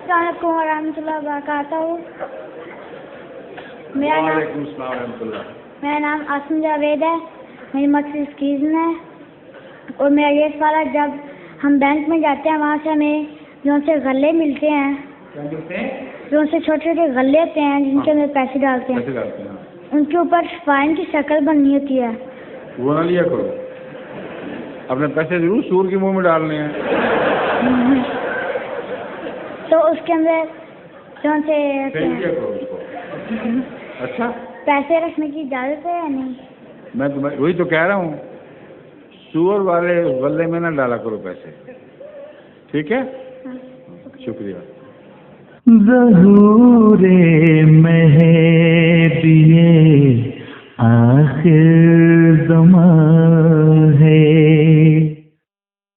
अस्सलामुअलैकुम वरहमतुल्लाहि वबरकातुहू। वालेकुम अस्सलाम वरहमतुल्लाह। मेरा नाम आसिम जावेद है, मेरी मकसद स्कीज़ है। और मेरा ये सवाल है, जब हम बैंक में जाते हैं वहाँ से हमें जो से गल्ले मिलते हैं, जो से छोटे छोटे गल्ले होते हैं जिनके अंदर पैसे डालते हैं, उनके ऊपर फाइन की शक्ल बननी होती है। वो ना लिया करो, अपने पैसे जरूर सूर के मुंह में डालने हैं। तो उसके अंदर जो से लिया करो उसको। अच्छा, पैसे रखने की इजाज़त है या नहीं? मैं तुम्हें वही तो कह रहा हूँ, सूअर वाले गले में ना डाला करो पैसे, ठीक है? शुक्रिया। ज़हूरे महदिये आखिर ज़मां है।